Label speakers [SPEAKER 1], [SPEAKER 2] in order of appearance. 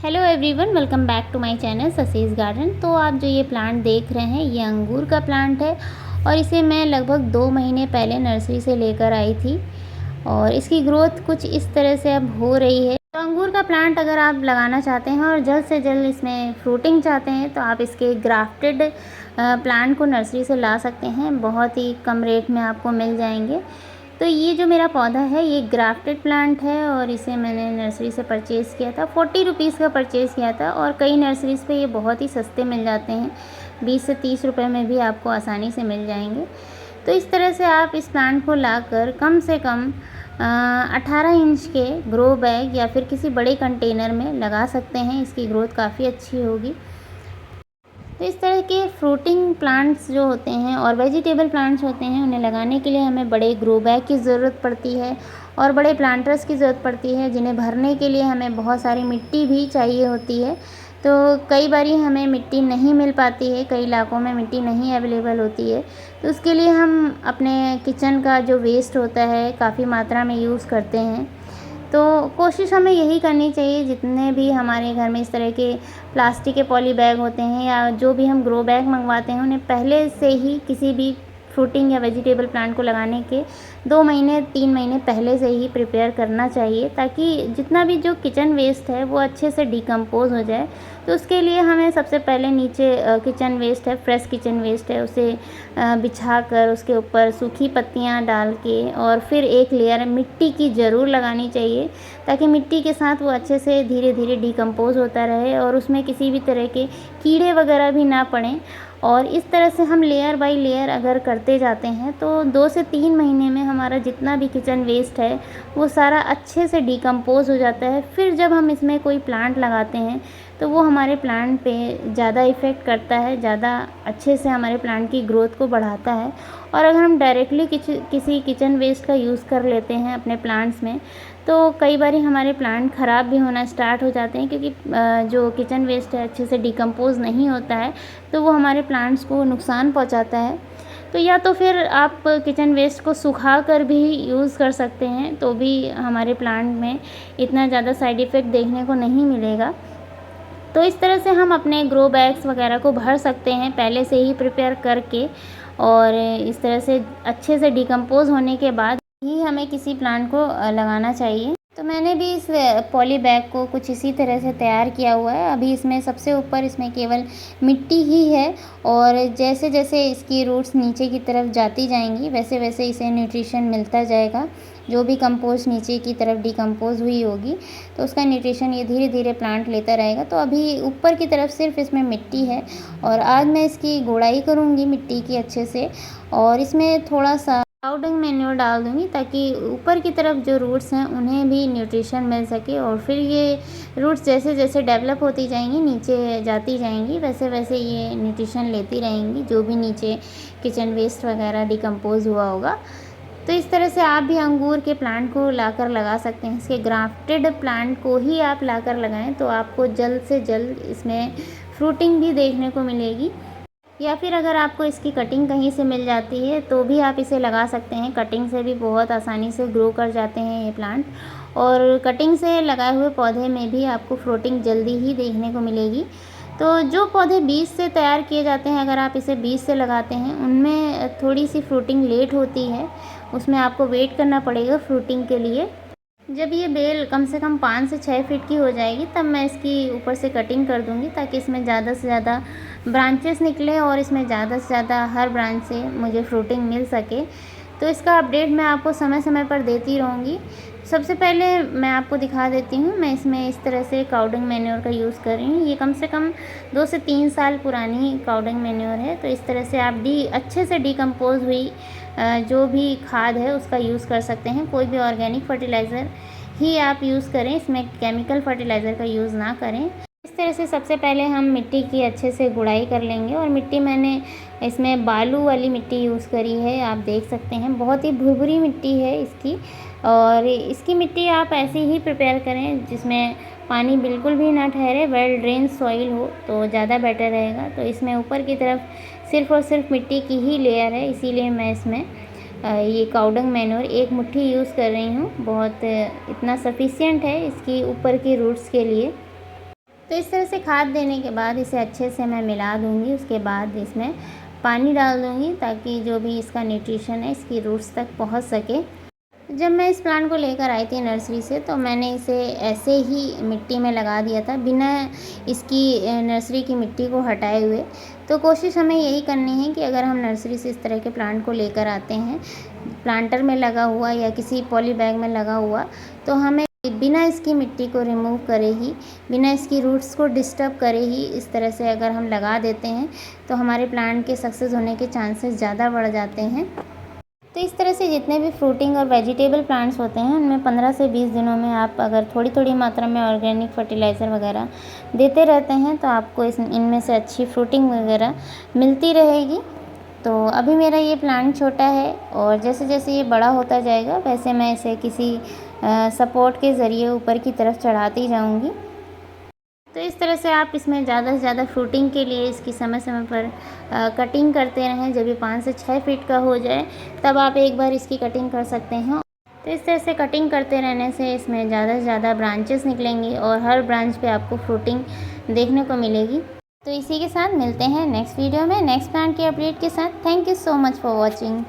[SPEAKER 1] Hello everyone, welcome back to my channel Sassy's garden. तो आप जो ये प्लांट देख रहे हैं ये अंगूर का प्लांट है और इसे मैं लगभग 2 महीने पहले नर्सरी से लेकर आई थी और इसकी ग्रोथ कुछ इस तरह से अब हो रही है। तो अंगूर का प्लांट अगर आप लगाना चाहते हैं और जल्द से जल्द इसमें फ्रूटिंग चाहते हैं तो आप इसके ग्राफ्टेड प्लांट को नर्सरी से ला सकते हैं। बहुत ही कम रेट में आपको मिल जाएंगे। तो ये जो मेरा पौधा है ये ग्राफ्टेड प्लांट है और इसे मैंने नर्सरी से परचेज़ किया था। 40 रुपीज़ का परचेज़ किया था और कई नर्सरीज़ पे ये बहुत ही सस्ते मिल जाते हैं। 20 से 30 रुपए में भी आपको आसानी से मिल जाएंगे। तो इस तरह से आप इस प्लांट को लाकर कम से कम 18 इंच के ग्रो बैग या फिर किसी बड़े कंटेनर में लगा सकते हैं। इसकी ग्रोथ काफ़ी अच्छी होगी। तो इस तरह के फ्रूटिंग प्लांट्स जो होते हैं और वेजिटेबल प्लांट्स होते हैं उन्हें लगाने के लिए हमें बड़े ग्रो बैग की ज़रूरत पड़ती है और बड़े प्लांटर्स की ज़रूरत पड़ती है, जिन्हें भरने के लिए हमें बहुत सारी मिट्टी भी चाहिए होती है। तो कई बारी हमें मिट्टी नहीं मिल पाती है, कई इलाकों में मिट्टी नहीं अवेलेबल होती है। तो उसके लिए हम अपने किचन का जो वेस्ट होता है काफ़ी मात्रा में यूज़ करते हैं। तो कोशिश हमें यही करनी चाहिए, जितने भी हमारे घर में इस तरह के प्लास्टिक के पॉली बैग होते हैं या जो भी हम ग्रो बैग मंगवाते हैं उन्हें पहले से ही किसी भी फ्रूटिंग या वेजिटेबल प्लांट को लगाने के 2 महीने 3 महीने पहले से ही प्रिपेयर करना चाहिए, ताकि जितना भी जो किचन वेस्ट है वो अच्छे से डिकम्पोज़ हो जाए। तो उसके लिए हमें सबसे पहले नीचे किचन वेस्ट है, फ्रेश किचन वेस्ट है, उसे बिछा कर उसके ऊपर सूखी पत्तियां डाल के और फिर एक लेयर मिट्टी की ज़रूर लगानी चाहिए, ताकि मिट्टी के साथ वो अच्छे से धीरे धीरे डिकम्पोज़ होता रहे और उसमें किसी भी तरह के कीड़े वगैरह भी ना पड़ें। और इस तरह से हम लेयर बाय लेयर अगर करते जाते हैं तो 2 से 3 महीने में हमारा जितना भी किचन वेस्ट है वो सारा अच्छे से डिकम्पोज़ हो जाता है। फिर जब हम इसमें कोई प्लांट लगाते हैं तो वो हमारे प्लांट पे ज़्यादा इफ़ेक्ट करता है, ज़्यादा अच्छे से हमारे प्लांट की ग्रोथ को बढ़ाता है। और अगर हम डायरेक्टली किसी किचन वेस्ट का यूज़ कर लेते हैं अपने प्लांट्स में तो कई बार हमारे प्लांट ख़राब भी होना स्टार्ट हो जाते हैं, क्योंकि जो किचन वेस्ट है अच्छे से डिकम्पोज़ नहीं होता है तो वो हमारे प्लांट्स को नुकसान पहुंचाता है। तो या तो फिर आप किचन वेस्ट को सुखा कर भी यूज़ कर सकते हैं, तो भी हमारे प्लांट में इतना ज़्यादा साइड इफ़ेक्ट देखने को नहीं मिलेगा। तो इस तरह से हम अपने ग्रो बैग्स वगैरह को भर सकते हैं पहले से ही प्रिपेयर करके, और इस तरह से अच्छे से डिकम्पोज़ होने के बाद ही हमें किसी प्लांट को लगाना चाहिए। तो मैंने भी इस पॉली बैग को कुछ इसी तरह से तैयार किया हुआ है। अभी इसमें सबसे ऊपर इसमें केवल मिट्टी ही है और जैसे जैसे इसकी रूट्स नीचे की तरफ जाती जाएंगी वैसे वैसे इसे न्यूट्रिशन मिलता जाएगा। जो भी कंपोस्ट नीचे की तरफ डिकम्पोज हुई होगी तो उसका न्यूट्रिशन ये धीरे धीरे प्लांट लेता रहेगा। तो अभी ऊपर की तरफ सिर्फ इसमें मिट्टी है और आज मैं इसकी गोड़ाई करूँगी मिट्टी की अच्छे से, और इसमें थोड़ा सा काउडंग मैन्योर डाल दूँगी ताकि ऊपर की तरफ जो रूट्स हैं उन्हें भी न्यूट्रिशन मिल सके। और फिर ये रूट्स जैसे जैसे डेवलप होती जाएंगी नीचे जाती जाएंगी वैसे वैसे ये न्यूट्रिशन लेती रहेंगी, जो भी नीचे किचन वेस्ट वगैरह डिकम्पोज हुआ होगा। तो इस तरह से आप भी अंगूर के प्लांट को लाकर लगा सकते हैं। इसके ग्राफ्टेड प्लांट को ही आप लाकर लगाएं तो आपको जल्द से जल्द इसमें फ्रूटिंग भी देखने को मिलेगी। या फिर अगर आपको इसकी कटिंग कहीं से मिल जाती है तो भी आप इसे लगा सकते हैं। कटिंग से भी बहुत आसानी से ग्रो कर जाते हैं ये प्लांट, और कटिंग से लगाए हुए पौधे में भी आपको फ्रूटिंग जल्दी ही देखने को मिलेगी। तो जो पौधे बीज से तैयार किए जाते हैं, अगर आप इसे बीज से लगाते हैं उनमें थोड़ी सी फ्रूटिंग लेट होती है, उसमें आपको वेट करना पड़ेगा फ्रूटिंग के लिए। जब ये बेल कम से कम 5 से 6 फीट की हो जाएगी तब मैं इसकी ऊपर से कटिंग कर दूंगी, ताकि इसमें ज़्यादा से ज़्यादा ब्रांचेस निकले और इसमें ज़्यादा से ज़्यादा हर ब्रांच से मुझे फ्रूटिंग मिल सके। तो इसका अपडेट मैं आपको समय समय पर देती रहूँगी। सबसे पहले मैं आपको दिखा देती हूँ, मैं इसमें इस तरह से काउडंग मैन्योर का यूज़ कर रही हूँ। ये कम से कम 2 से 3 साल पुरानी काउडंग मैन्योर है। तो इस तरह से आप अच्छे से डिकम्पोज हुई जो भी खाद है उसका यूज़ कर सकते हैं। कोई भी ऑर्गेनिक फर्टिलाइज़र ही आप यूज़ करें, इसमें केमिकल फर्टिलाइज़र का यूज़ ना करें। इस तरह से सबसे पहले हम मिट्टी की अच्छे से गुड़ाई कर लेंगे, और मिट्टी मैंने इसमें बालू वाली मिट्टी यूज़ करी है, आप देख सकते हैं बहुत ही भुरभुरी मिट्टी है इसकी। और इसकी मिट्टी आप ऐसे ही प्रिपेयर करें जिसमें पानी बिल्कुल भी ना ठहरे, वेल ड्रेन सॉइल हो तो ज़्यादा बेटर रहेगा। तो इसमें ऊपर की तरफ सिर्फ़ और सिर्फ मिट्टी की ही लेयर है, इसीलिए मैं इसमें ये काउडंग मैन्योर 1 मुट्ठी यूज़ कर रही हूँ। बहुत इतना सफिशिएंट है इसकी ऊपर की रूट्स के लिए। तो इस तरह से खाद देने के बाद इसे अच्छे से मैं मिला दूँगी। उसके बाद इसमें पानी डाल दूँगी ताकि जो भी इसका न्यूट्रिशन है इसकी रूट्स तक पहुँच सके। जब मैं इस प्लांट को लेकर आई थी नर्सरी से तो मैंने इसे ऐसे ही मिट्टी में लगा दिया था बिना इसकी नर्सरी की मिट्टी को हटाए हुए। तो कोशिश हमें यही करनी है कि अगर हम नर्सरी से इस तरह के प्लांट को लेकर आते हैं, प्लांटर में लगा हुआ या किसी पॉली बैग में लगा हुआ, तो हमें बिना इसकी मिट्टी को रिमूव करे ही, बिना इसकी रूट्स को डिस्टर्ब करे ही इस तरह से अगर हम लगा देते हैं तो हमारे प्लांट के सक्सेस होने के चांसेस ज़्यादा बढ़ जाते हैं। तो इस तरह से जितने भी फ्रूटिंग और वेजिटेबल प्लांट्स होते हैं उनमें 15 से 20 दिनों में आप अगर थोड़ी थोड़ी मात्रा में ऑर्गेनिक फर्टिलाइज़र वगैरह देते रहते हैं तो आपको इनमें से अच्छी फ्रूटिंग वगैरह मिलती रहेगी। तो अभी मेरा ये प्लांट छोटा है और जैसे जैसे ये बड़ा होता जाएगा वैसे मैं इसे किसी सपोर्ट के ज़रिए ऊपर की तरफ चढ़ाती जाऊँगी। तो इस तरह से आप इसमें ज़्यादा से ज़्यादा फ्रूटिंग के लिए इसकी समय समय पर कटिंग करते रहें। जब ये 5 से 6 फीट का हो जाए तब आप एक बार इसकी कटिंग कर सकते हैं। तो इस तरह से कटिंग करते रहने से इसमें ज़्यादा से ज़्यादा ब्रांचेस निकलेंगी और हर ब्रांच पे आपको फ्रूटिंग देखने को मिलेगी। तो इसी के साथ मिलते हैं नेक्स्ट वीडियो में नेक्स्ट प्लांट के अपडेट के साथ। Thank you so much for watching.